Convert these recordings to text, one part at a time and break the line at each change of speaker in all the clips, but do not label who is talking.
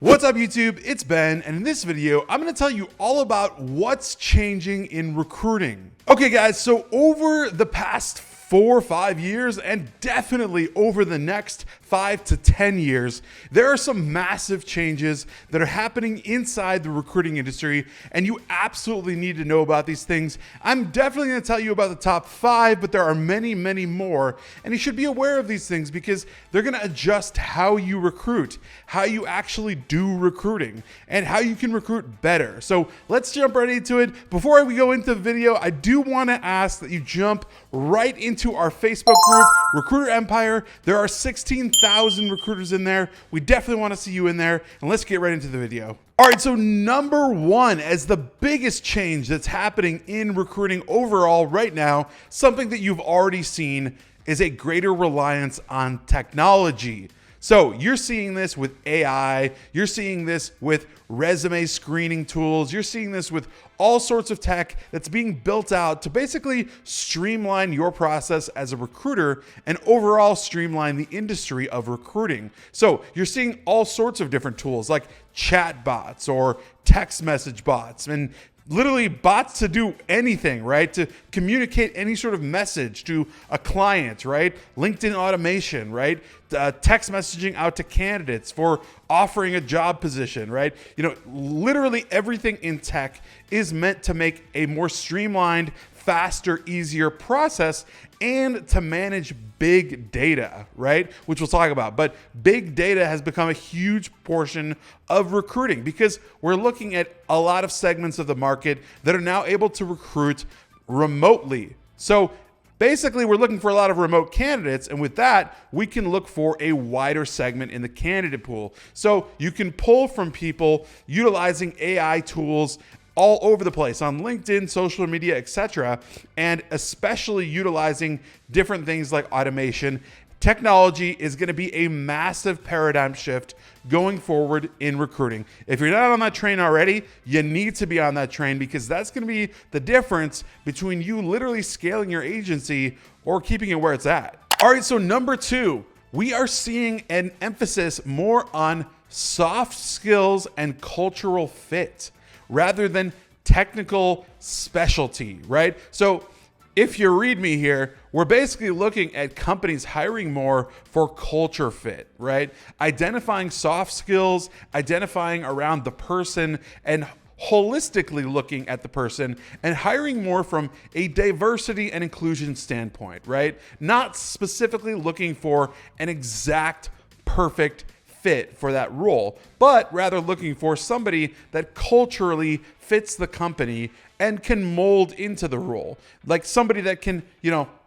What's up YouTube? It's Ben, and in this video, I'm gonna tell you all about what's changing in recruiting. Okay guys, so over the past 4 or 5 years, and definitely over the next 5 to 10 years, there are some massive changes that are happening inside the recruiting industry, and you absolutely need to know about these things. I'm definitely gonna tell you about the top 5, but there are many, many more, and you should be aware of these things because they're gonna adjust how you recruit, how you actually do recruiting, and how you can recruit better. So let's jump right into it. Before we go into the video, I do wanna ask that you jump right into our Facebook group, Recruiter Empire. There are 16,000 recruiters in there. We definitely want to see you in there, and let's get right into the video. All right, so number one, as the biggest change that's happening in recruiting overall right now, something that you've already seen is a greater reliance on technology. So you're seeing this with AI, you're seeing this with resume screening tools, you're seeing this with all sorts of tech that's being built out to basically streamline your process as a recruiter and overall streamline the industry of recruiting. So you're seeing all sorts of different tools like chat bots or text message bots and literally bots to do anything, right? To communicate any sort of message to a client, right? LinkedIn automation, right? Text messaging out to candidates for offering a job position, right? You know, literally everything in tech is meant to make a more streamlined, faster, easier process and to manage big data, right? Which we'll talk about. But big data has become a huge portion of recruiting because we're looking at a lot of segments of the market that are now able to recruit remotely. So basically, we're looking for a lot of remote candidates, and with that, we can look for a wider segment in the candidate pool. So you can pull from people utilizing AI tools all over the place on LinkedIn, social media, etc., and especially utilizing different things like automation. Technology is going to be a massive paradigm shift going forward in recruiting. If you're not on that train already, you need to be on that train because that's going to be the difference between you literally scaling your agency or keeping it where it's at. All right, so number 2, we are seeing an emphasis more on soft skills and cultural fit rather than technical specialty, right? So if you read me here, we're basically looking at companies hiring more for culture fit, right? Identifying soft skills, identifying around the person, and holistically looking at the person and hiring more from a diversity and inclusion standpoint, right? Not specifically looking for an exact perfect fit for that role, but rather looking for somebody that culturally fits the company and can mold into the role. Like somebody that can,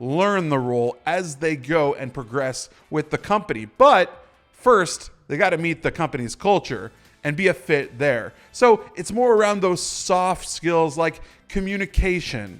learn the role as they go and progress with the company. But first, they got to meet the company's culture and be a fit there. So it's more around those soft skills like communication,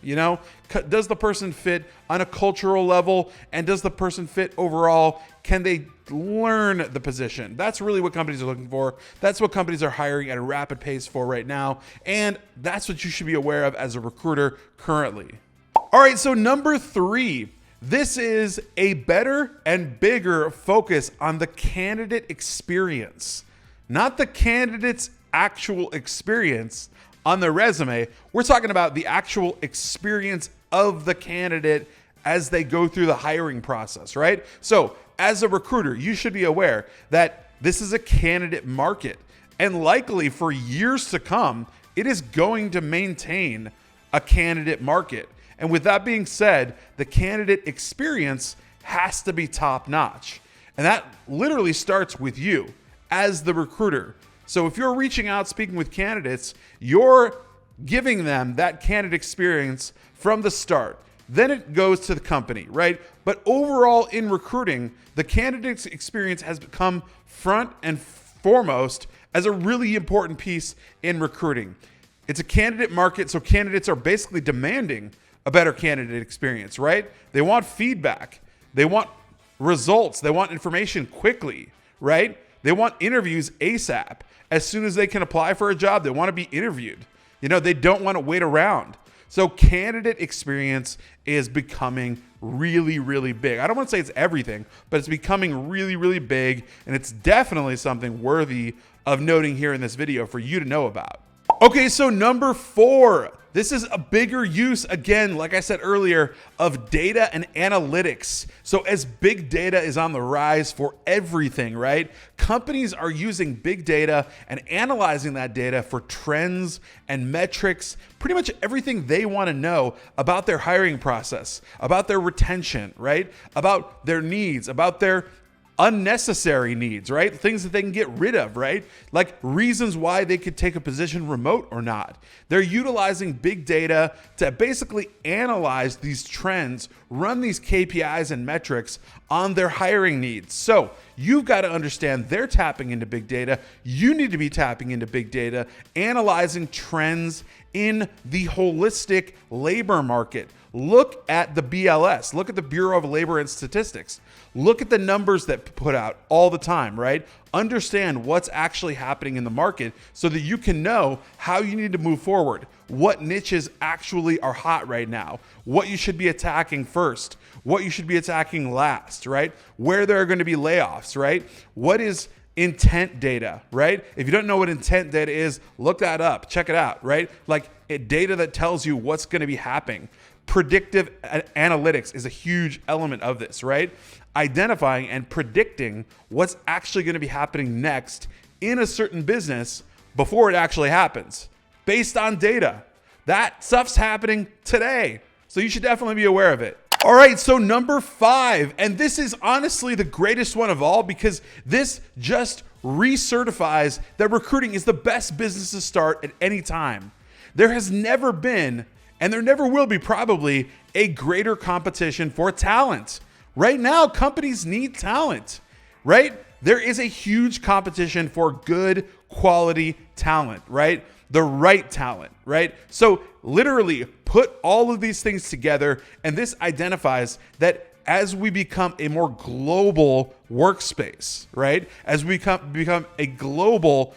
does the person fit on a cultural level and does the person fit overall? Can they learn the position? That's really what companies are looking for. That's what companies are hiring at a rapid pace for right now. And that's what you should be aware of as a recruiter currently. All right, so number 3, this is a better and bigger focus on the candidate experience. Not the candidate's actual experience on their resume. We're talking about the actual experience of the candidate as they go through the hiring process, right? So as a recruiter, you should be aware that this is a candidate market, and likely for years to come, it is going to maintain a candidate market. And with that being said, the candidate experience has to be top notch. And that literally starts with you as the recruiter. So if you're reaching out, speaking with candidates, you're giving them that candidate experience from the start. Then it goes to the company, right? But overall in recruiting, the candidate's experience has become front and foremost as a really important piece in recruiting. It's a candidate market, so candidates are basically demanding a better candidate experience, right? They want feedback. They want results. They want information quickly, right? They want interviews ASAP. As soon as they can apply for a job, they want to be interviewed. They don't want to wait around. So candidate experience is becoming really, really big. I don't want to say it's everything, but it's becoming really, really big. And it's definitely something worthy of noting here in this video for you to know about. Okay, so number 4, this is a bigger use, again, like I said earlier, of data and analytics. So as big data is on the rise for everything, right? Companies are using big data and analyzing that data for trends and metrics, pretty much everything they want to know about their hiring process, about their retention, right? About their needs, about their unnecessary needs, right? Things that they can get rid of, right? Like reasons why they could take a position remote or not. They're utilizing big data to basically analyze these trends, run these KPIs and metrics on their hiring needs. So you've got to understand they're tapping into big data. You need to be tapping into big data, analyzing trends in the holistic labor market. Look at the BLS. Look at the Bureau of Labor and Statistics. Look at the numbers that put out all the time, right? Understand what's actually happening in the market so that you can know how you need to move forward, what niches actually are hot right now, what you should be attacking first, what you should be attacking last, right? Where there are going to be layoffs, right? What is intent data, right? If you don't know what intent data is, look that up, check it out, right? Like data that tells you what's going to be happening. Predictive analytics is a huge element of this, right? Identifying and predicting what's actually going to be happening next in a certain business before it actually happens based on data. That stuff's happening today. So you should definitely be aware of it. All right, so number 5, and this is honestly the greatest one of all because this just recertifies that recruiting is the best business to start at any time. There has never been, and there never will be probably, a greater competition for talent. Right now, companies need talent, right? There is a huge competition for good quality talent, right? The right talent, right? So literally put all of these things together, and this identifies that as we become a more global workspace, right? As we become a global,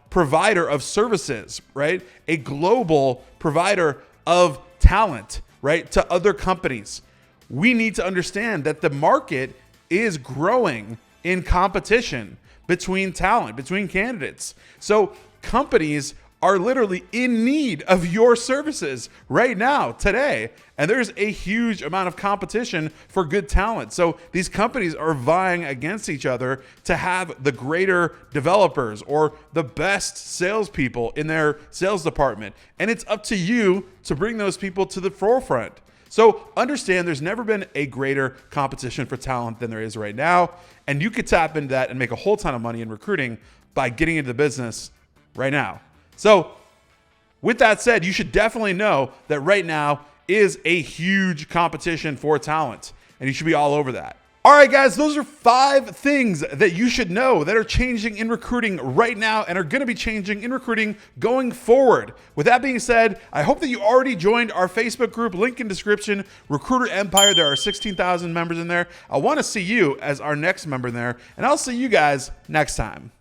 provider of services, right? A global provider of talent, right? To other companies. We need to understand that the market is growing in competition between talent, between candidates. So companies are literally in need of your services right now, today. And there's a huge amount of competition for good talent. So these companies are vying against each other to have the greater developers or the best salespeople in their sales department. And it's up to you to bring those people to the forefront. So understand there's never been a greater competition for talent than there is right now. And you could tap into that and make a whole ton of money in recruiting by getting into the business right now. So with that said, you should definitely know that right now is a huge competition for talent, and you should be all over that. All right, guys, those are 5 things that you should know that are changing in recruiting right now and are going to be changing in recruiting going forward. With that being said, I hope that you already joined our Facebook group, link in description, Recruiter Empire. There are 16,000 members in there. I want to see you as our next member there, and I'll see you guys next time.